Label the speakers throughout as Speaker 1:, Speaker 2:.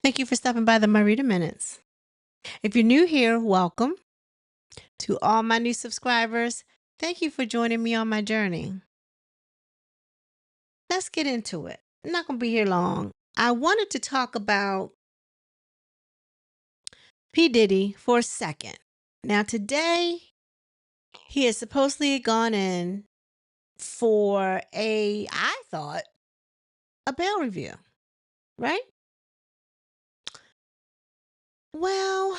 Speaker 1: Thank you for stopping by the Marita Minutes. If you're new here, welcome. To all my new subscribers, thank you for joining me on my journey. Let's get into it. I'm not going to be here long. I wanted to talk about P Diddy for a second. Now, today, he has supposedly gone in for I thought, a bail review, right? Well,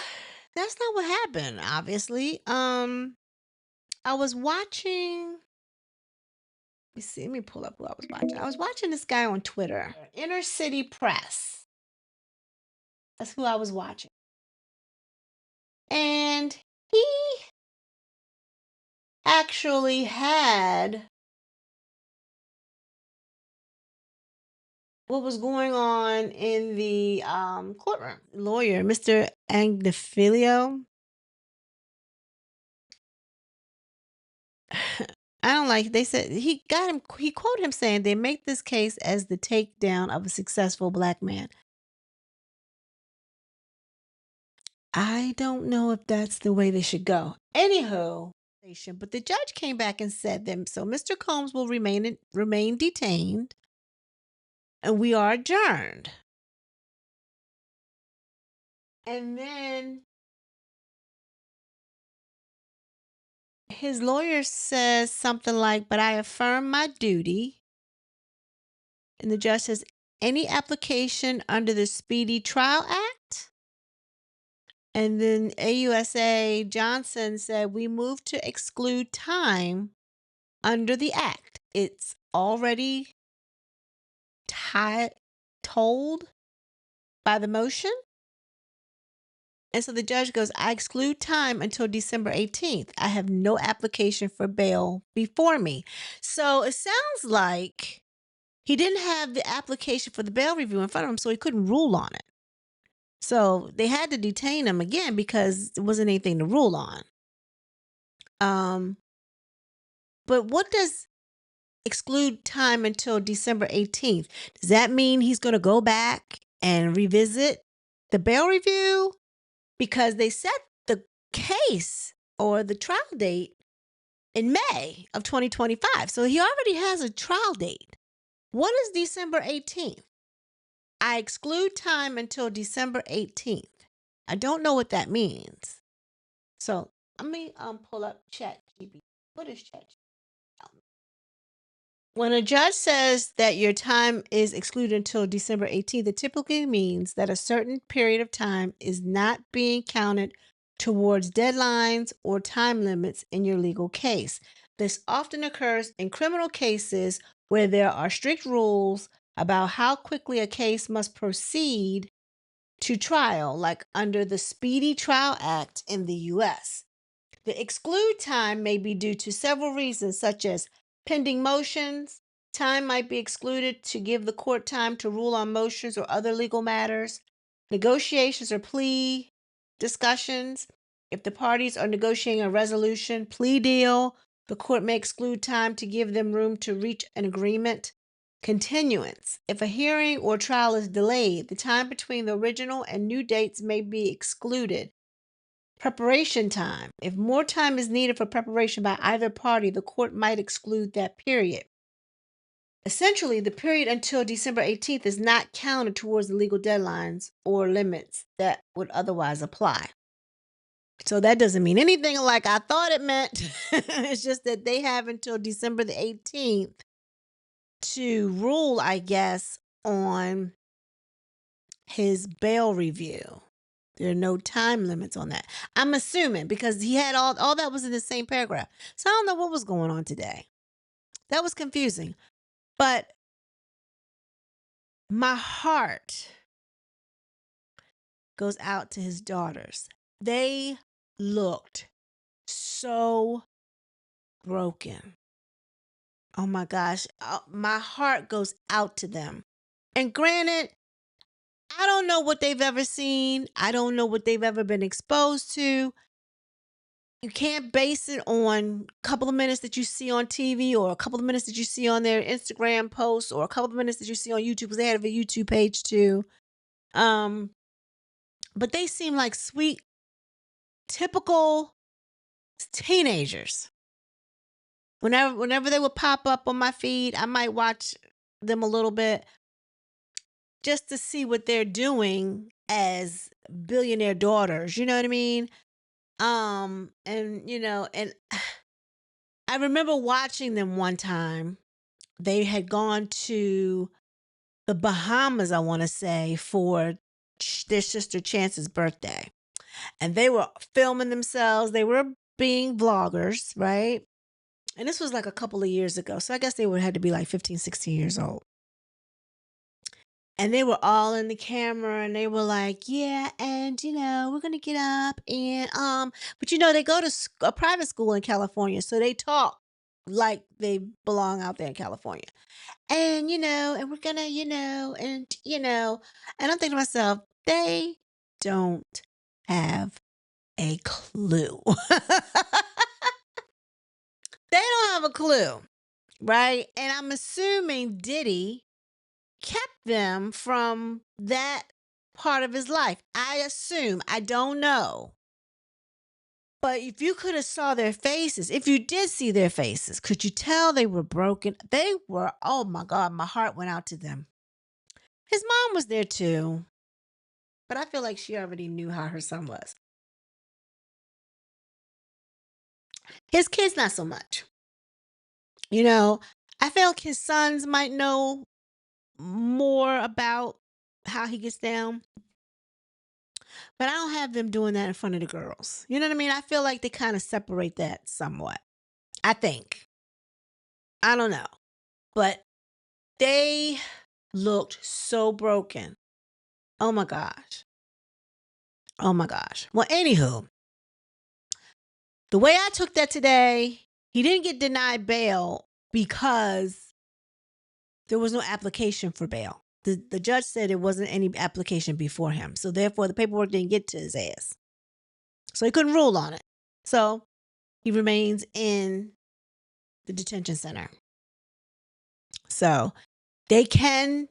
Speaker 1: that's not what happened, obviously. I was watching. Let me see. Let me pull up who I was watching. I was watching this guy on Twitter, Inner City Press. That's who I was watching. And he actually had what was going on in the courtroom. Lawyer, Mr. Agnifilio. I don't like. They said he got him. He quoted him saying, "They make this case as the takedown of a successful black man." I don't know if that's the way they should go. Anywho, but the judge came back and said them. So Mr. Combs will remain detained, and we are adjourned. And then his lawyer says something like, "But I affirm my duty." And the judge says, "Any application under the Speedy Trial Act?" And then AUSA Johnson said, "We move to exclude time under the act. It's already told by the motion." And so the judge goes, "I exclude time until December 18th. I have no application for bail before me." So it sounds like he didn't have the application for the bail review in front of him, so he couldn't rule on it. So they had to detain him again because there wasn't anything to rule on. But what does exclude time until December 18th? Does that mean he's going to go back and revisit the bail review? Because they set the case or the trial date in May of 2025. So he already has a trial date. What is December 18th? I exclude time until December 18th. I don't know what that means. So let me pull up ChatGPT. What is ChatGPT? When a judge says that your time is excluded until December 18th, it typically means that a certain period of time is not being counted towards deadlines or time limits in your legal case. This often occurs in criminal cases where there are strict rules about how quickly a case must proceed to trial, like under the Speedy Trial Act in the US. The exclude time may be due to several reasons, such as pending motions. Time might be excluded to give the court time to rule on motions or other legal matters. Negotiations or plea discussions. If the parties are negotiating a resolution, plea deal, the court may exclude time to give them room to reach an agreement. Continuance. If a hearing or trial is delayed, the time between the original and new dates may be excluded. Preparation time. If more time is needed for preparation by either party, the court might exclude that period. Essentially, the period until December 18th is not counted towards the legal deadlines or limits that would otherwise apply. So that doesn't mean anything like I thought it meant. It's just that they have until December the 18th to rule, I guess, on his bail review. There are no time limits on that. I'm assuming because he had all that was in the same paragraph. So I don't know what was going on today. That was confusing. But my heart goes out to his daughters. They looked so broken. Oh my gosh. My heart goes out to them. And granted, I don't know what they've ever seen. I don't know what they've ever been exposed to. You can't base it on a couple of minutes that you see on TV or a couple of minutes that you see on their Instagram posts or a couple of minutes that you see on YouTube because they have a YouTube page too. Um, but they seem like sweet, typical teenagers. Whenever they would pop up on my feed, I might watch them a little bit just to see what they're doing as billionaire daughters. You know what I mean? And I remember watching them one time. They had gone to the Bahamas, I want to say, for their sister Chance's birthday. And they were filming themselves. They were being vloggers, right? And this was like a couple of years ago. So I guess they would had to be like 15, 16 years old. And they were all in the camera and they were like, yeah, and we're gonna get up and but they go to a private school in California, so they talk like they belong out there in California. And and we're gonna, and I'm thinking to myself, they don't have a clue. They don't have a clue, right? And I'm assuming Diddy kept them from that part of his life. I assume. I don't know. But if you could have saw their faces, if you did see their faces, could you tell they were broken? They were, oh my God, my heart went out to them. His mom was there too, but I feel like she already knew how her son was. His kids, not so much. You know, I feel like his sons might know more about how he gets down, but I don't have them doing that in front of the girls. You know what I mean? I feel like they kind of separate that somewhat. I think. I don't know. But they looked so broken. Oh my gosh. Oh my gosh. Well, anywho, the way I took that today, he didn't get denied bail because there was no application for bail. The judge said there wasn't any application before him. So therefore the paperwork didn't get to his ass. So he couldn't rule on it. So he remains in the detention center. So they can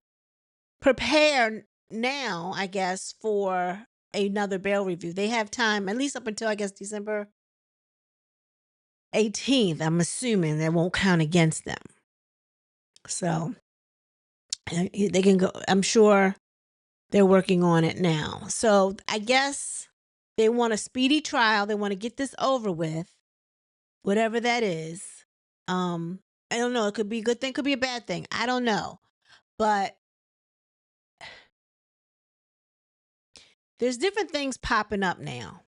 Speaker 1: prepare now, I guess, for another bail review. They have time, at least up until, I guess, December 18th. I'm assuming that won't count against them. So they can go. I'm sure they're working on it now. So I guess they want a speedy trial. They want to get this over with, whatever that is. I don't know. It could be a good thing, could be a bad thing. I don't know. But there's different things popping up now.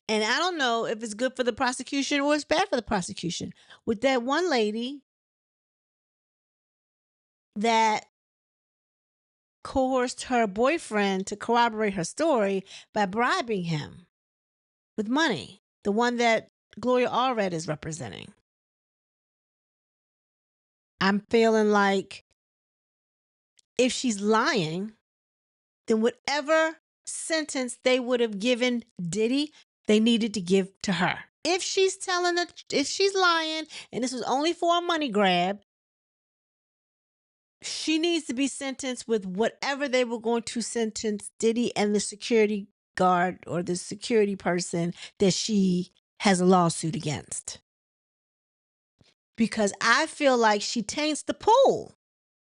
Speaker 1: And I don't know if it's good for the prosecution or it's bad for the prosecution. With that one lady that coerced her boyfriend to corroborate her story by bribing him with money, the one that Gloria Allred is representing. I'm feeling like if she's lying, then whatever sentence they would have given Diddy, they needed to give to her. If she's if she's lying and this was only for a money grab, she needs to be sentenced with whatever they were going to sentence Diddy and the security guard or the security person that she has a lawsuit against. Because I feel like she taints the pool.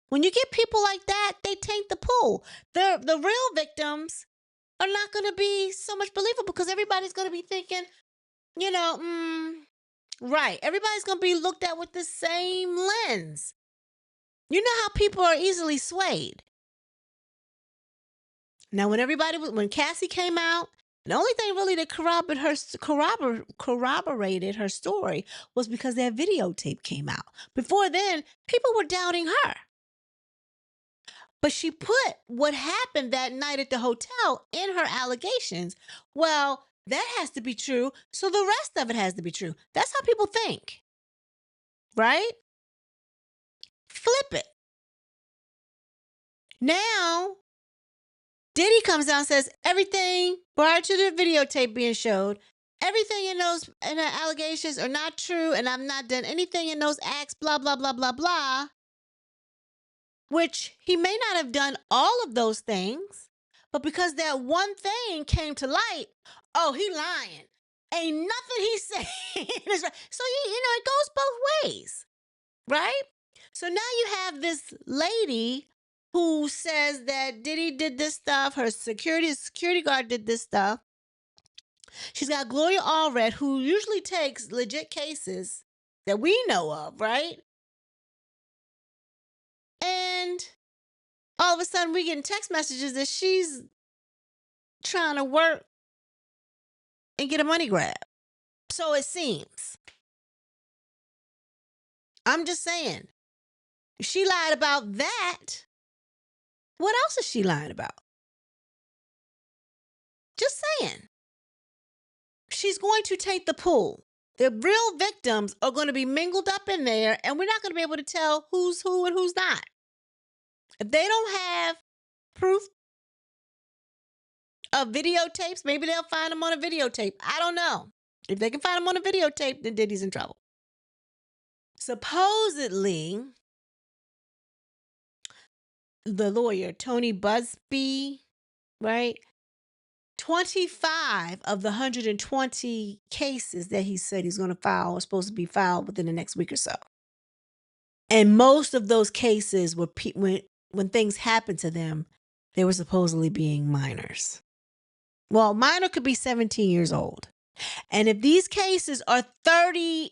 Speaker 1: When you get people like that, they taint the pool. The real victims are not going to be so much believable because everybody's going to be thinking, right. Everybody's going to be looked at with the same lens. You know how people are easily swayed. Now, when Cassie came out, the only thing really that corroborated her story was because that videotape came out. Before then, people were doubting her. But she put what happened that night at the hotel in her allegations. Well, that has to be true, so the rest of it has to be true. That's how people think, right? Flip it. Now, Diddy comes out and says everything prior to the videotape being showed, everything in the allegations are not true, and I've not done anything in those acts, blah, blah, blah, blah, blah. Which he may not have done all of those things, But because that one thing came to light, oh, he lying. Ain't nothing he saying is right. So it goes both ways, right? So now you have this lady who says that Diddy did this stuff. Her security guard did this stuff. She's got Gloria Allred, who usually takes legit cases that we know of, right? And all of a sudden, we getting text messages that she's trying to work and get a money grab. So it seems. I'm just saying. If she lied about that, what else is she lying about? Just saying. She's going to take the pool. The real victims are going to be mingled up in there, and we're not going to be able to tell who's who and who's not. If they don't have proof of videotapes, maybe they'll find them on a videotape. I don't know. If they can find them on a videotape, then Diddy's in trouble. Supposedly, the lawyer, Tony Busby, right? 25 of the 120 cases that he said he's going to file are supposed to be filed within the next week or so. And most of those cases were when things happened to them, they were supposedly being minors. Well, minor could be 17 years old. And if these cases are 35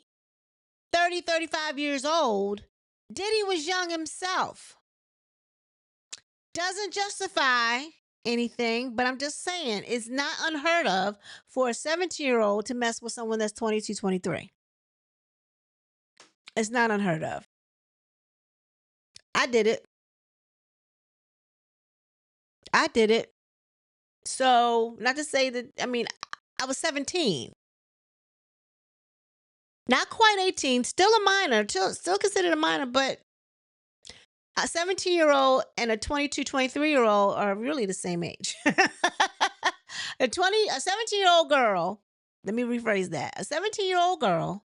Speaker 1: years old, Diddy was young himself. Doesn't justify anything, but I'm just saying it's not unheard of for a 17-year-old to mess with someone that's 22, 23. It's not unheard of. I did it. So, not to say that, I was 17. Not quite 18, still a minor, still considered a minor, but a 17-year-old and a 22, 23-year-old are really the same age. A 17-year-old girl, let me rephrase that. A 17-year-old girl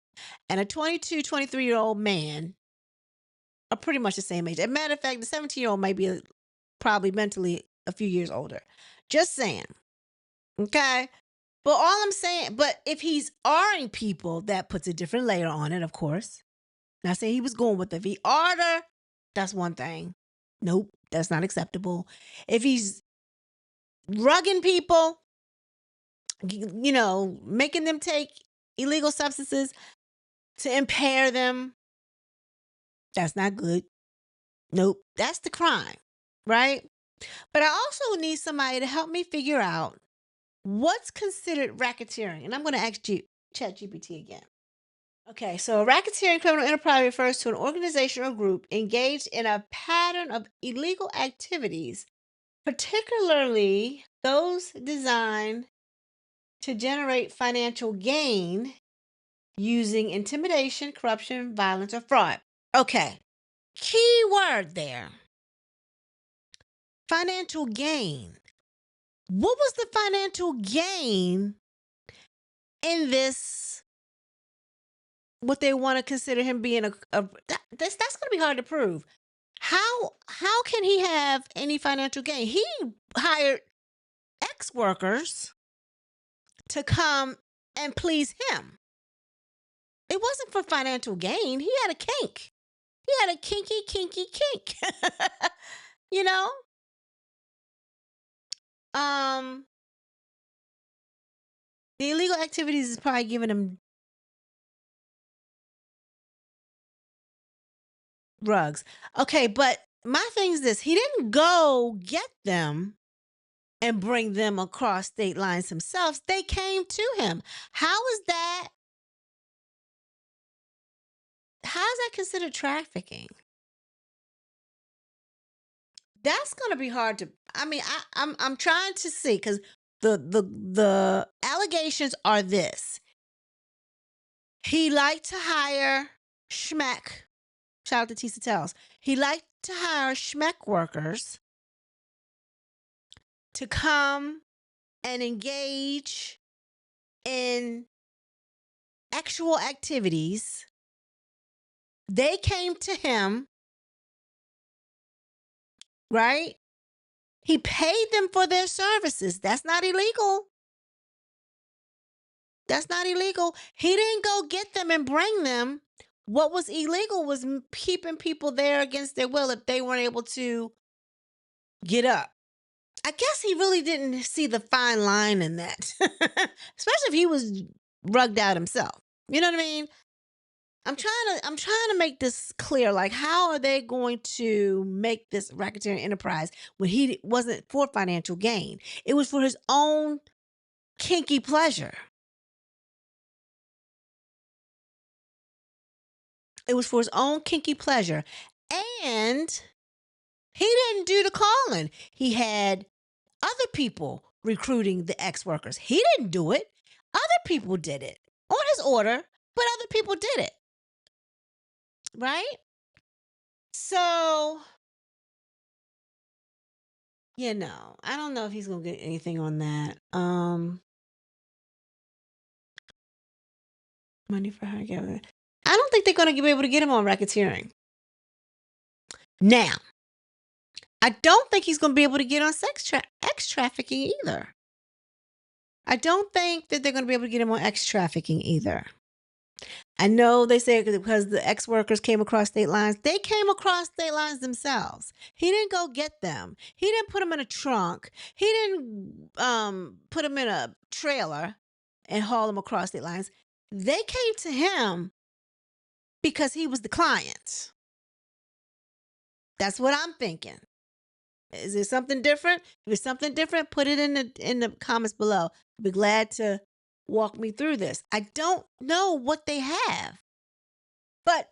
Speaker 1: and a 22, 23-year-old man are pretty much the same age. As a matter of fact, the 17-year-old might be probably mentally a few years older. Just saying. Okay? But all I'm saying, but if he's R-ing people, that puts a different layer on it, of course. Not saying he was going with it. If he R'd her, that's one thing. Nope, that's not acceptable. If he's rugging people, making them take illegal substances to impair them, that's not good. Nope, that's the crime, right? But I also need somebody to help me figure out what's considered racketeering. And I'm going to ask ChatGPT again. Okay, so a racketeering criminal enterprise refers to an organization or group engaged in a pattern of illegal activities, particularly those designed to generate financial gain using intimidation, corruption, violence, or fraud. Okay, key word there. Financial gain. What was the financial gain in this? What they want to consider him being that's going to be hard to prove. How can he have any financial gain? He hired ex-workers to come and please him. It wasn't for financial gain. He had a kink. He had a kinky kink. you know? The illegal activities is probably giving him drugs. Okay, but my thing is this. He didn't go get them and bring them across state lines himself. They came to him. How is that considered trafficking? That's going to be hard to. I'm trying to see because the allegations are this. He liked to hire schmeck. Shout out to Tisa Tells. He liked to hire schmeck workers to come and engage in actual activities. They came to him, right? He paid them for their services. That's not illegal. That's not illegal. He didn't go get them and bring them. What was illegal was keeping people there against their will if they weren't able to get up. I guess he really didn't see the fine line in that, especially if he was rugged out himself. You know what I mean? I'm trying to make this clear. Like, how are they going to make this racketeering enterprise when he wasn't for financial gain? It was for his own kinky pleasure. It was for his own kinky pleasure. And he didn't do the calling. He had other people recruiting the ex workers. He didn't do it. Other people did it on his order, but other people did it. Right? So, I don't know if he's going to get anything on that. Money for her. I don't think they're going to be able to get him on racketeering. Now, I don't think he's going to be able to get on sex trafficking either. I don't think that they're going to be able to get him on X trafficking either. I know they say because the ex workers came across state lines, they came across state lines themselves. He didn't go get them. He didn't put them in a trunk. He didn't put them in a trailer and haul them across state lines. They came to him because he was the client. That's what I'm thinking. Is there something different? If it's something different, put it in the comments below. I'll be glad to walk me through this. I don't know what they have, but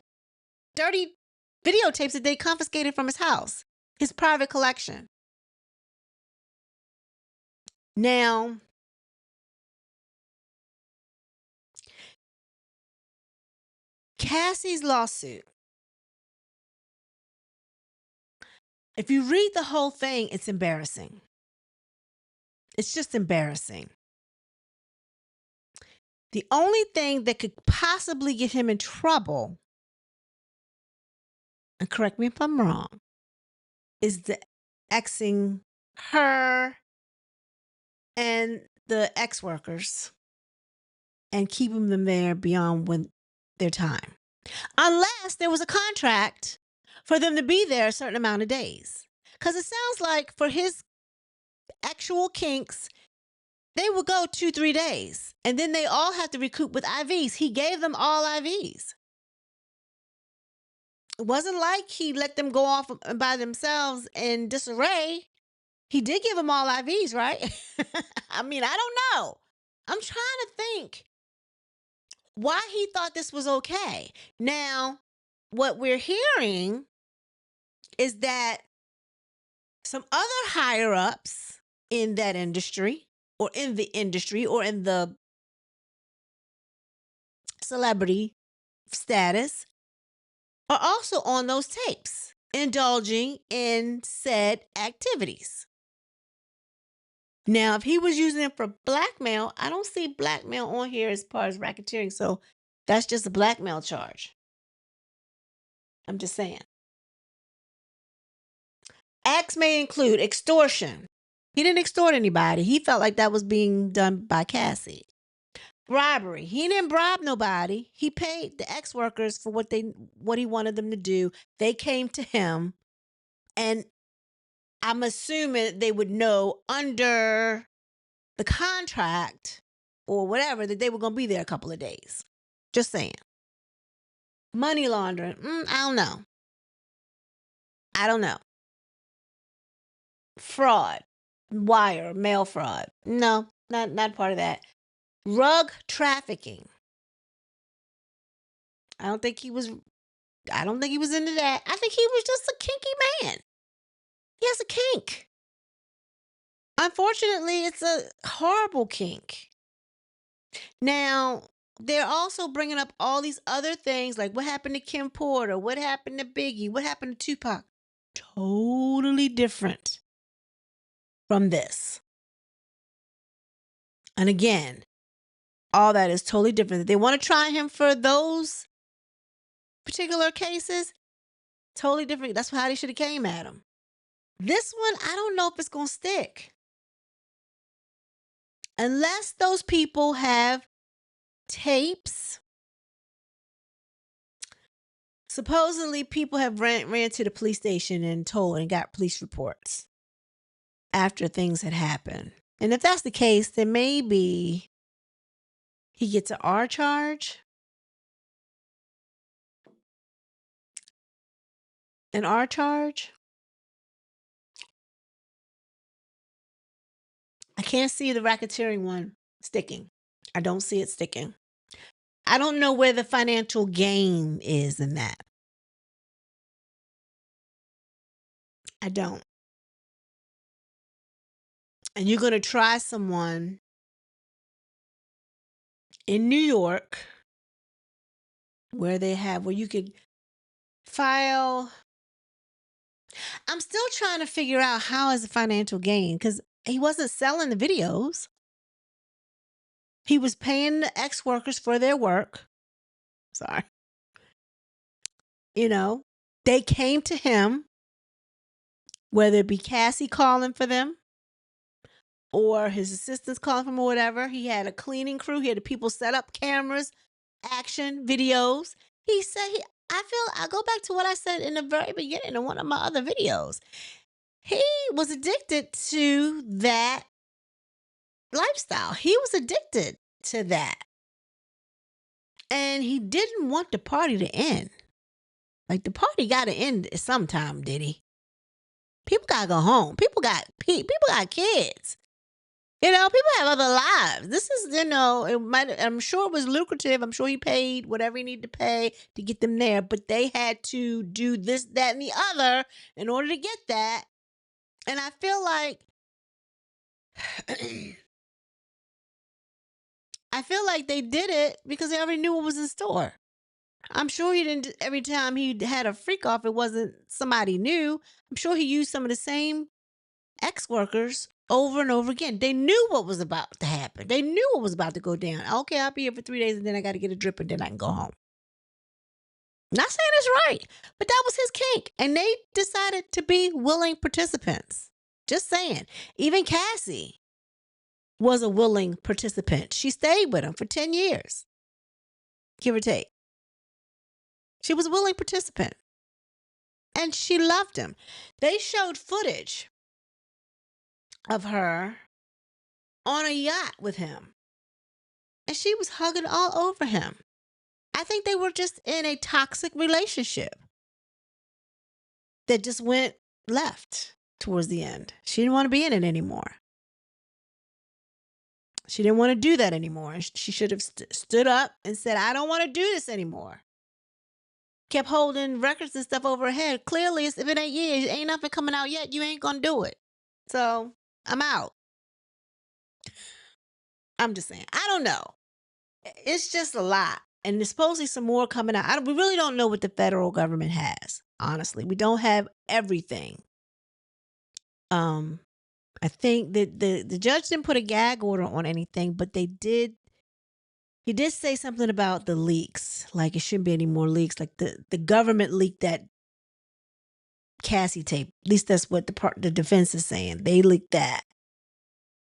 Speaker 1: dirty videotapes that they confiscated from his house, his private collection. Now, Cassie's lawsuit. If you read the whole thing, it's embarrassing. It's just embarrassing. The only thing that could possibly get him in trouble, and correct me if I'm wrong, is the exing her and the ex workers and keeping them there beyond their time. Unless there was a contract for them to be there a certain amount of days. Because it sounds like for his actual kinks, they would go 2-3 days. And then they all have to recoup with IVs. He gave them all IVs. It wasn't like he let them go off by themselves in disarray. He did give them all IVs, right? I mean, I don't know. I'm trying to think why he thought this was okay. Now, what we're hearing is that some other higher ups in that industry or in the industry or in the celebrity status are also on those tapes, indulging in said activities. Now, if he was using it for blackmail, I don't see blackmail on here as far as racketeering. So that's just a blackmail charge. I'm just saying. Acts may include extortion. He didn't extort anybody. He felt like that was being done by Cassie. Bribery. He didn't bribe nobody. He paid the ex workers for what he wanted them to do. They came to him, and I'm assuming they would know under the contract or whatever that they were going to be there a couple of days. Just saying. Money laundering. I don't know. I don't know. Fraud. Wire. Mail fraud. No, not part of that. Rug trafficking. I don't think he was into that. I think he was just a kinky man. He has a kink. Unfortunately, it's a horrible kink. Now, they're also bringing up all these other things like what happened to Kim Porter, what happened to Biggie, what happened to Tupac. Totally different from this. And again, all that is totally different. They want to try him for those particular cases. Totally different. That's how they should have came at him. This one, I don't know if it's going to stick. Unless those people have tapes. Supposedly, people have ran to the police station and told and got police reports after things had happened. And if that's the case, then maybe he gets an R charge. An R charge? I can't see the racketeering one sticking. I don't see it sticking. I don't know where the financial gain is in that. I don't. And you're going to try someone in New York where you could file. I'm still trying to figure out how is the financial gain, because he wasn't selling the videos. He was paying the ex-workers for their work. Sorry. They came to him, whether it be Cassie calling for them or his assistants calling for him or whatever. He had a cleaning crew. He had the people set up cameras, action videos. He said, I go back to what I said in the very beginning of one of my other videos. He was addicted to that lifestyle. He was addicted to that. And he didn't want the party to end. Like, the party got to end sometime, did he? People got to go home. People got kids. People have other lives. This is, I'm sure it was lucrative. I'm sure he paid whatever he needed to pay to get them there, but they had to do this, that, and the other in order to get that. And I feel like they did it because they already knew what was in store. I'm sure he didn't, every time he had a freak off, it wasn't somebody new. I'm sure he used some of the same ex-workers over and over again. They knew what was about to happen. They knew what was about to go down. Okay, I'll be here for 3 days and then I got to get a drip and then I can go home. Not saying it's right, but that was his kink. And they decided to be willing participants. Just saying. Even Cassie was a willing participant. She stayed with him for 10 years, give or take. She was a willing participant. And she loved him. They showed footage of her on a yacht with him. And she was hugging all over him. I think they were just in a toxic relationship that just went left towards the end. She didn't want to be in it anymore. She didn't want to do that anymore. She should have stood up and said, I don't want to do this anymore. Kept holding records and stuff over her head. Clearly, if it ain't nothing coming out yet, you ain't going to do it. So I'm out. I'm just saying. I don't know. It's just a lot. And there's supposedly some more coming out. We really don't know what the federal government has. Honestly, we don't have everything. I think that the judge didn't put a gag order on anything, but he did say something about the leaks. Like, it shouldn't be any more leaks. Like, the government leaked that Cassie tape. At least that's what the defense is saying. They leaked that.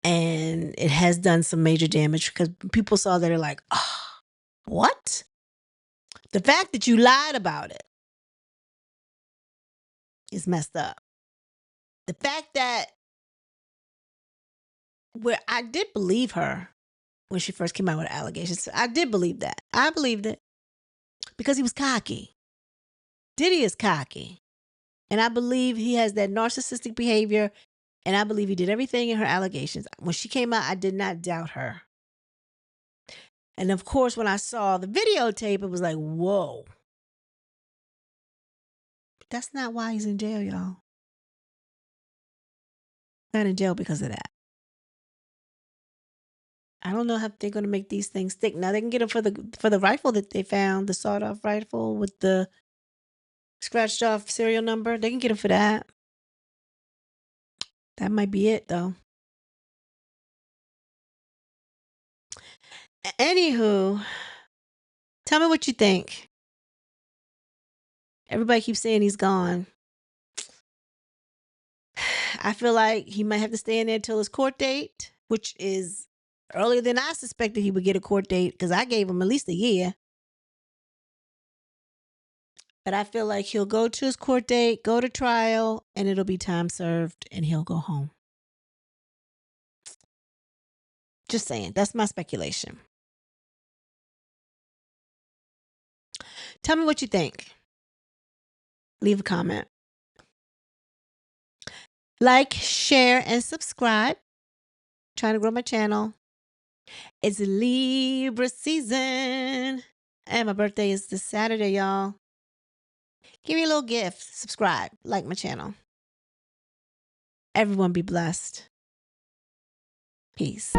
Speaker 1: And it has done some major damage because people saw that, they're like, oh, what? The fact that you lied about it is messed up. The fact that where I did believe her when she first came out with allegations. I did believe that. I believed it because he was cocky. Diddy is cocky. And I believe he has that narcissistic behavior. And I believe he did everything in her allegations. When she came out, I did not doubt her. And of course, when I saw the videotape, it was like, whoa. But that's not why he's in jail, y'all. Not in jail because of that. I don't know how they're going to make these things stick. Now they can get him for the rifle that they found, the sawed-off rifle with the scratched off serial number. They can get him for that. That might be it, though. Anywho, tell me what you think. Everybody keeps saying he's gone. I feel like he might have to stay in there till his court date, which is earlier than I suspected he would get a court date because I gave him at least a year. But I feel like he'll go to his court date, go to trial, and it'll be time served and he'll go home. Just saying. That's my speculation. Tell me what you think. Leave a comment. Like, share, and subscribe. Trying to grow my channel. It's Libra season. And my birthday is this Saturday, y'all. Give me a little gift. Subscribe. Like my channel. Everyone be blessed. Peace.